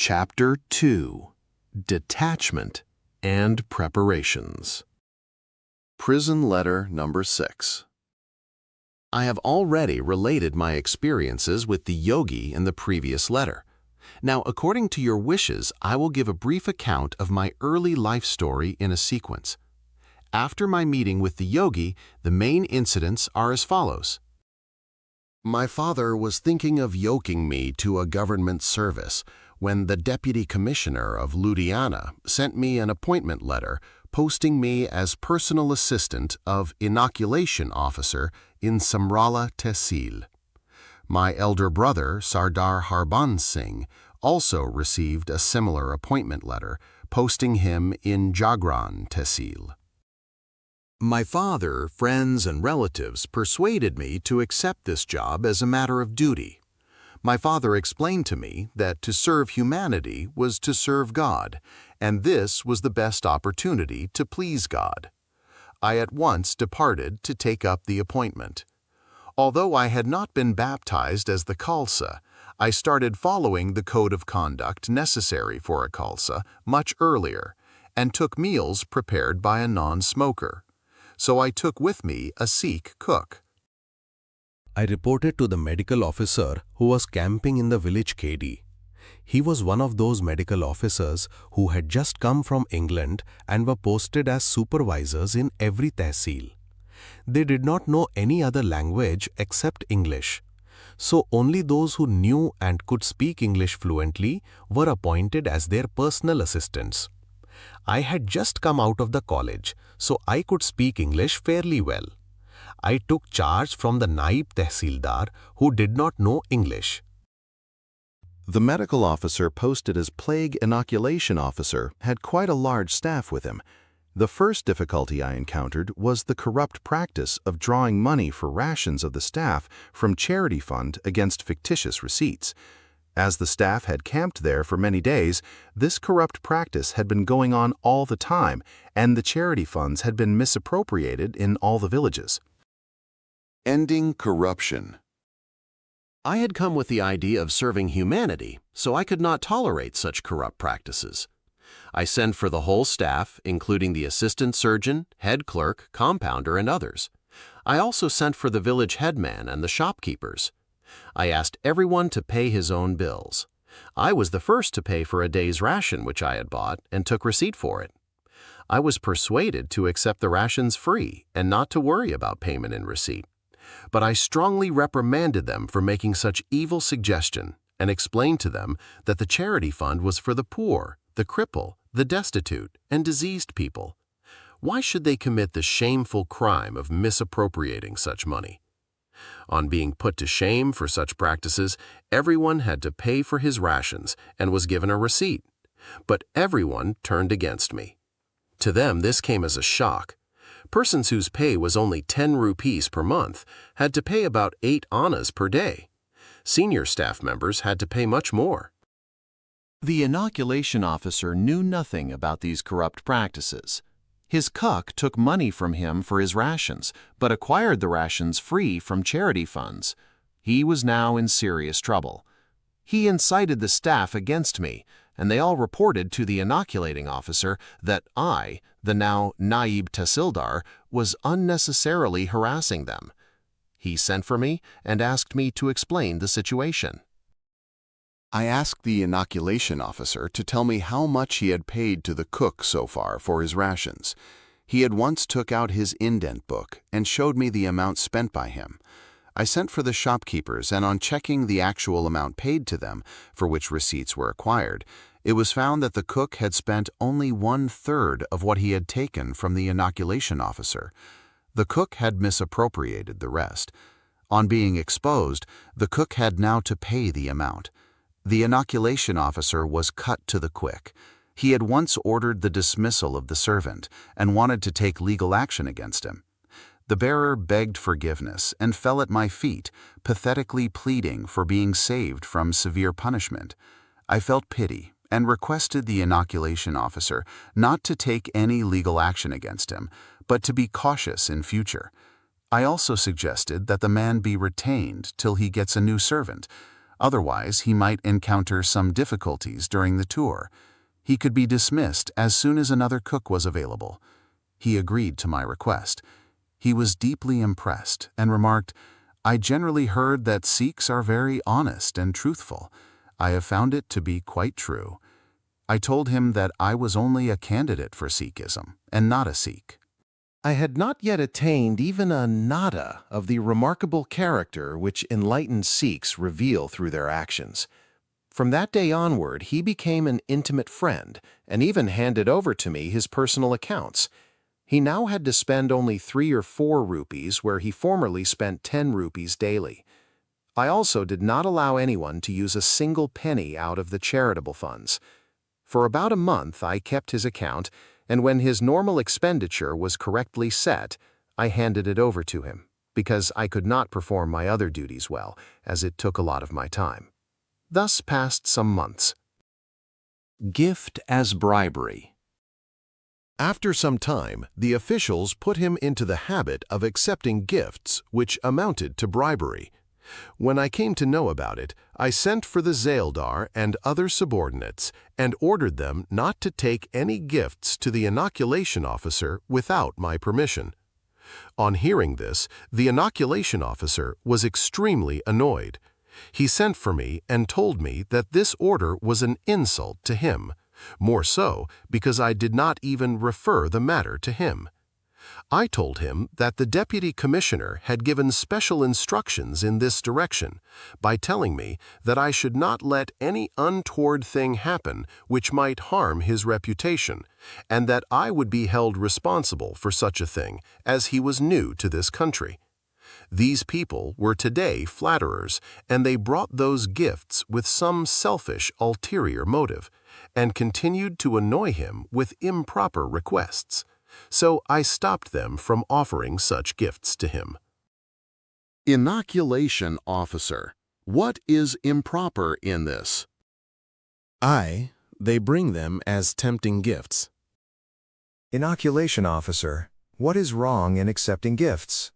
Chapter 2: Detachment and Preparations. Prison Letter Number 6. I have already related my experiences with the yogi in the previous letter. Now, according to your wishes, I will give a brief account of my early life story in a sequence. After my meeting with the yogi, the main incidents are as follows. My father was thinking of yoking me to a government service when the Deputy Commissioner of Ludhiana sent me an appointment letter posting me as personal assistant of inoculation officer in Samrala Tehsil. My elder brother, Sardar Harbans Singh, also received a similar appointment letter posting him in Jagran Tehsil. My father, friends, and relatives persuaded me to accept this job as a matter of duty. My father explained to me that to serve humanity was to serve God, and this was the best opportunity to please God. I at once departed to take up the appointment. Although I had not been baptized as the Khalsa, I started following the code of conduct necessary for a Khalsa much earlier, and took meals prepared by a non-smoker. So I took with me a Sikh cook. I reported to the medical officer who was camping in the village KD. He was one of those medical officers who had just come from England and were posted as supervisors in every tehsil. They did not know any other language except English. So only those who knew and could speak English fluently were appointed as their personal assistants. I had just come out of the college, so I could speak English fairly well. I took charge from the Naib Tehsildar who did not know English. The medical officer posted as plague inoculation officer had quite a large staff with him. The first difficulty I encountered was the corrupt practice of drawing money for rations of the staff from charity fund against fictitious receipts. As the staff had camped there for many days, this corrupt practice had been going on all the time, and the charity funds had been misappropriated in all the villages. Ending corruption. I had come with the idea of serving humanity, so I could not tolerate such corrupt practices. I sent for the whole staff, including the assistant surgeon, head clerk, compounder, and others. I also sent for the village headman and the shopkeepers. I asked everyone to pay his own bills. I was the first to pay for a day's ration which I had bought and took receipt for it. I was persuaded to accept the rations free and not to worry about payment in receipt. But I strongly reprimanded them for making such evil suggestion and explained to them that the charity fund was for the poor, the cripple, the destitute, and diseased people. Why should they commit the shameful crime of misappropriating such money? On being put to shame for such practices, everyone had to pay for his rations and was given a receipt. But everyone turned against me. To them, this came as a shock. Persons whose pay was only 10 rupees per month had to pay about 8 annas per day. Senior staff members had to pay much more. The inoculation officer knew nothing about these corrupt practices. His cook took money from him for his rations, but acquired the rations free from charity funds. He was now in serious trouble. He incited the staff against me, and they all reported to the inoculating officer that I, the now Naib Tehsildar, was unnecessarily harassing them. He sent for me and asked me to explain the situation. I asked the inoculation officer to tell me how much he had paid to the cook so far for his rations. He at once took out his indent book and showed me the amount spent by him. I sent for the shopkeepers, and on checking the actual amount paid to them, for which receipts were acquired, it was found that the cook had spent only 1/3 of what he had taken from the inoculation officer. The cook had misappropriated the rest. On being exposed, the cook had now to pay the amount. The inoculation officer was cut to the quick. He had once ordered the dismissal of the servant and wanted to take legal action against him. The bearer begged forgiveness and fell at my feet, pathetically pleading for being saved from severe punishment. I felt pity and requested the inoculation officer not to take any legal action against him, but to be cautious in future. I also suggested that the man be retained till he gets a new servant. Otherwise, he might encounter some difficulties during the tour. He could be dismissed as soon as another cook was available. He agreed to my request. He was deeply impressed and remarked, "I generally heard that Sikhs are very honest and truthful. I have found it to be quite true." I told him that I was only a candidate for Sikhism and not a Sikh. I had not yet attained even a nada of the remarkable character which enlightened Sikhs reveal through their actions. From that day onward, he became an intimate friend and even handed over to me his personal accounts. He now had to spend only 3 or 4 rupees where he formerly spent 10 rupees daily. I also did not allow anyone to use a single penny out of the charitable funds. For about a month, I kept his account, and when his normal expenditure was correctly set, I handed it over to him, because I could not perform my other duties well, as it took a lot of my time. Thus passed some months. Gift as bribery. After some time, the officials put him into the habit of accepting gifts which amounted to bribery. When I came to know about it, I sent for the Zaildar and other subordinates and ordered them not to take any gifts to the inoculation officer without my permission. On hearing this, the inoculation officer was extremely annoyed. He sent for me and told me that this order was an insult to him, more so because I did not even refer the matter to him. I told him that the deputy commissioner had given special instructions in this direction by telling me that I should not let any untoward thing happen which might harm his reputation, and that I would be held responsible for such a thing, as he was new to this country. These people were today flatterers, and they brought those gifts with some selfish ulterior motive, and continued to annoy him with improper requests. So I stopped them from offering such gifts to him. Inoculation officer. What is improper in this? They bring them as tempting gifts. Inoculation officer. What is wrong in accepting gifts?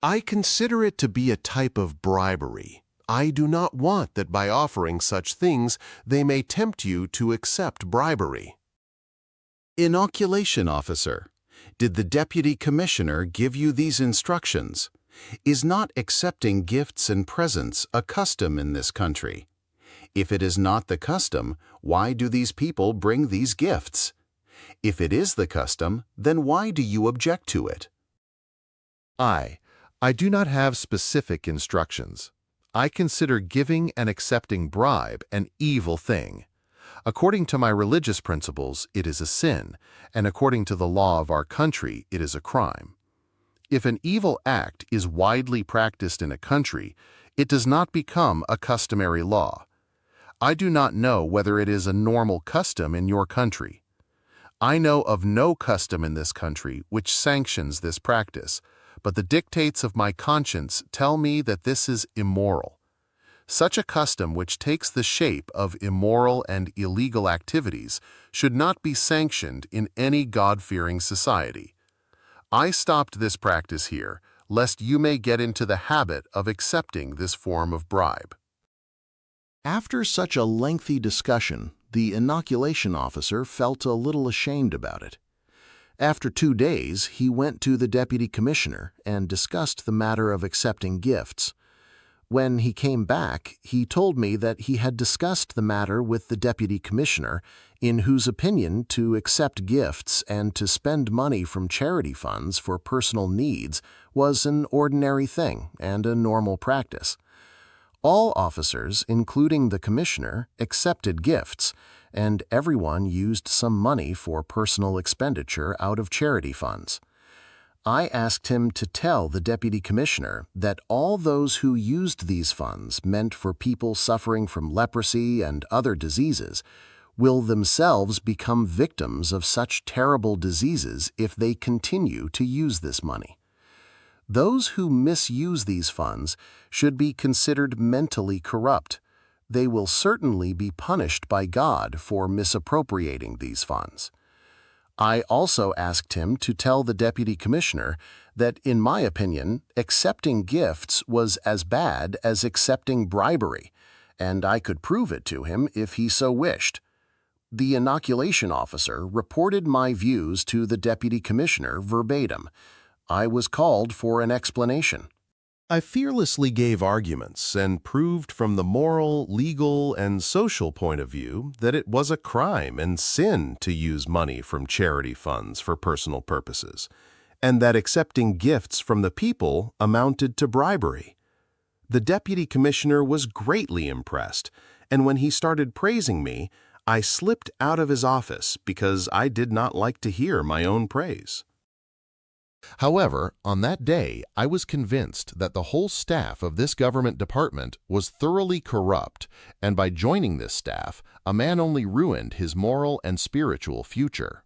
I consider it to be a type of bribery. I do not want that by offering such things they may tempt you to accept bribery. Inoculation officer. Did the deputy commissioner give you these instructions? Is not accepting gifts and presents a custom in this country? If it is not the custom, why do these people bring these gifts? If it is the custom, then why do you object to it? I do not have specific instructions. I consider giving and accepting bribe an evil thing. According to my religious principles, it is a sin, and according to the law of our country, it is a crime. If an evil act is widely practiced in a country, it does not become a customary law. I do not know whether it is a normal custom in your country. I know of no custom in this country which sanctions this practice, but the dictates of my conscience tell me that this is immoral. Such a custom which takes the shape of immoral and illegal activities should not be sanctioned in any God-fearing society. I stopped this practice here, lest you may get into the habit of accepting this form of bribe. After such a lengthy discussion, the inoculation officer felt a little ashamed about it. After 2 days, he went to the deputy commissioner and discussed the matter of accepting gifts. When he came back, he told me that he had discussed the matter with the deputy commissioner, in whose opinion to accept gifts and to spend money from charity funds for personal needs was an ordinary thing and a normal practice. All officers, including the commissioner, accepted gifts, and everyone used some money for personal expenditure out of charity funds. I asked him to tell the deputy commissioner that all those who used these funds meant for people suffering from leprosy and other diseases will themselves become victims of such terrible diseases if they continue to use this money. Those who misuse these funds should be considered mentally corrupt. They will certainly be punished by God for misappropriating these funds. I also asked him to tell the deputy commissioner that, in my opinion, accepting gifts was as bad as accepting bribery, and I could prove it to him if he so wished. The inoculation officer reported my views to the deputy commissioner verbatim. I was called for an explanation. I fearlessly gave arguments and proved from the moral, legal, and social point of view that it was a crime and sin to use money from charity funds for personal purposes, and that accepting gifts from the people amounted to bribery. The deputy commissioner was greatly impressed, and when he started praising me, I slipped out of his office because I did not like to hear my own praise. However, on that day, I was convinced that the whole staff of this government department was thoroughly corrupt, and by joining this staff, a man only ruined his moral and spiritual future.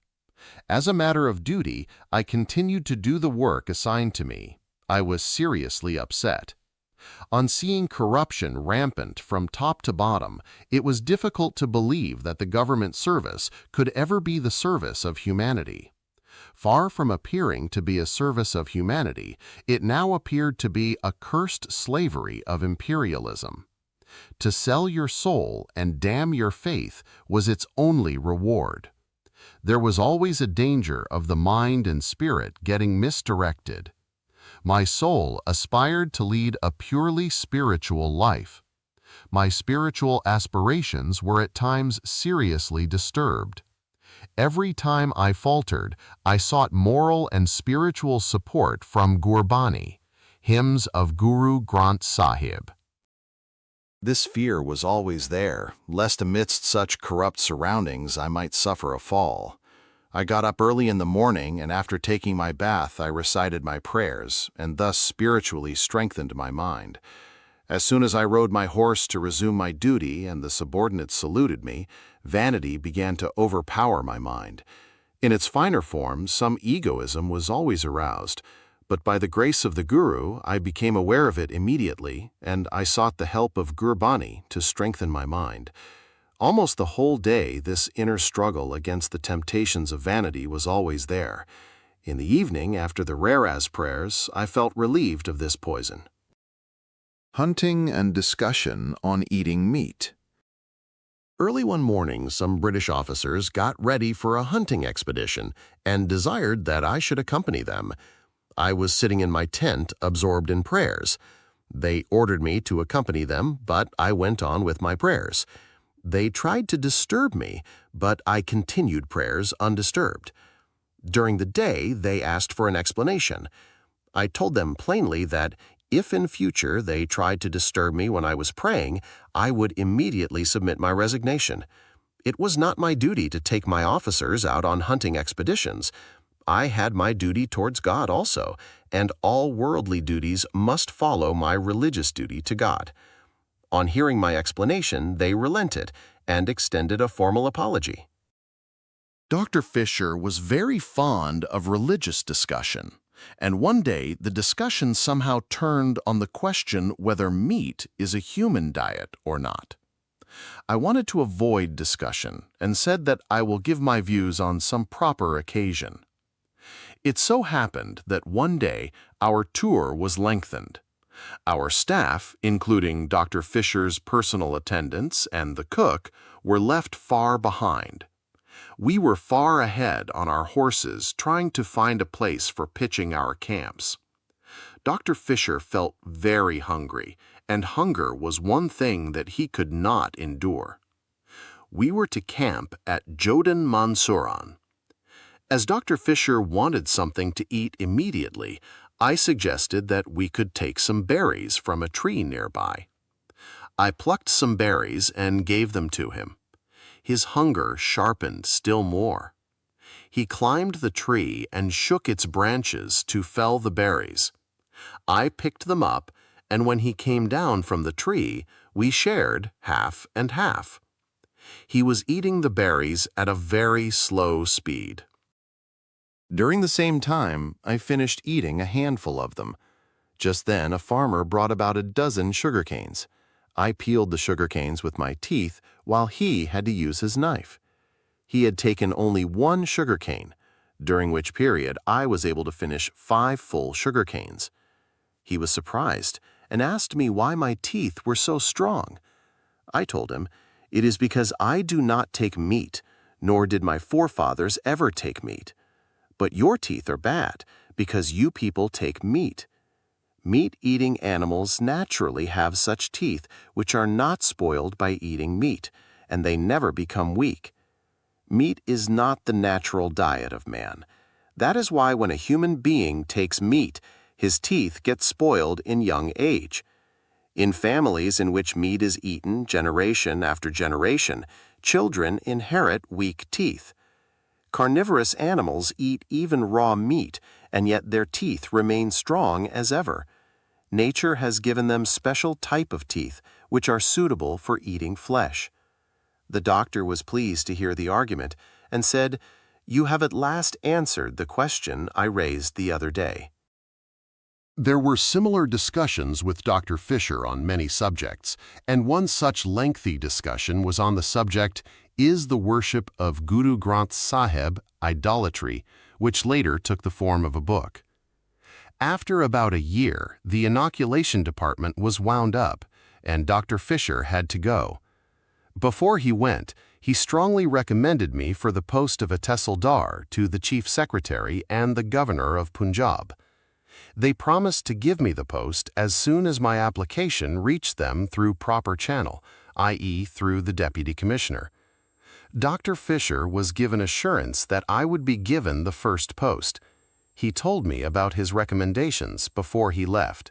As a matter of duty, I continued to do the work assigned to me. I was seriously upset. On seeing corruption rampant from top to bottom, it was difficult to believe that the government service could ever be the service of humanity. Far from appearing to be a service of humanity, it now appeared to be a cursed slavery of imperialism. To sell your soul and damn your faith was its only reward. There was always a danger of the mind and spirit getting misdirected. My soul aspired to lead a purely spiritual life. My spiritual aspirations were at times seriously disturbed. Every time I faltered, I sought moral and spiritual support from Gurbani, hymns of Guru Granth Sahib. This fear was always there, lest amidst such corrupt surroundings I might suffer a fall. I got up early in the morning, and after taking my bath, I recited my prayers, and thus spiritually strengthened my mind. As soon as I rode my horse to resume my duty and the subordinates saluted me, vanity began to overpower my mind. In its finer forms, some egoism was always aroused, but by the grace of the Guru, I became aware of it immediately, and I sought the help of Gurbani to strengthen my mind. Almost the whole day, this inner struggle against the temptations of vanity was always there. In the evening, after the Raraz prayers, I felt relieved of this poison. Hunting and discussion on eating meat. Early one morning, some British officers got ready for a hunting expedition and desired that I should accompany them. I was sitting in my tent, absorbed in prayers. They ordered me to accompany them, but I went on with my prayers. They tried to disturb me, but I continued prayers undisturbed. During the day, they asked for an explanation. I told them plainly that if in future they tried to disturb me when I was praying, I would immediately submit my resignation. It was not my duty to take my officers out on hunting expeditions. I had my duty towards God also, and all worldly duties must follow my religious duty to God. On hearing my explanation, they relented and extended a formal apology. Dr. Fisher was very fond of religious discussion, and one day the discussion somehow turned on the question whether meat is a human diet or not. I wanted to avoid discussion and said that I will give my views on some proper occasion. It so happened that one day our tour was lengthened. Our staff, including Dr. Fisher's personal attendants and the cook, were left far behind. We were far ahead on our horses trying to find a place for pitching our camps. Dr. Fisher felt very hungry, and hunger was one thing that he could not endure. We were to camp at Jodan Mansuran. As Dr. Fisher wanted something to eat immediately, I suggested that we could take some berries from a tree nearby. I plucked some berries and gave them to him. His hunger sharpened still more. He climbed the tree and shook its branches to fell the berries. I picked them up, and when he came down from the tree, we shared half and half. He was eating the berries at a very slow speed. During the same time, I finished eating a handful of them. Just then, a farmer brought about a dozen sugar canes. I peeled the sugar canes with my teeth while he had to use his knife. He had taken only one sugar cane. during which period I was able to finish 5 full sugar canes. He was surprised and asked me why my teeth were so strong. I told him, "It is because I do not take meat, nor did my forefathers ever take meat. But your teeth are bad, because you people take meat. Meat-eating animals naturally have such teeth which are not spoiled by eating meat, and they never become weak. Meat is not the natural diet of man. That is why when a human being takes meat, his teeth get spoiled in young age. In families in which meat is eaten generation after generation, children inherit weak teeth. Carnivorous animals eat even raw meat, and yet their teeth remain strong as ever. Nature has given them special type of teeth, which are suitable for eating flesh." The doctor was pleased to hear the argument and said, "You have at last answered the question I raised the other day." There were similar discussions with Dr. Fisher on many subjects, and one such lengthy discussion was on the subject, "Is the worship of Guru Granth Sahib idolatry?" which later took the form of a book. After about a year, the inoculation department was wound up, and Dr. Fisher had to go. Before he went, he strongly recommended me for the post of a Tehsildar to the Chief Secretary and the Governor of Punjab. They promised to give me the post as soon as my application reached them through proper channel, i.e. through the Deputy Commissioner. Dr. Fisher was given assurance that I would be given the first post. He told me about his recommendations before he left.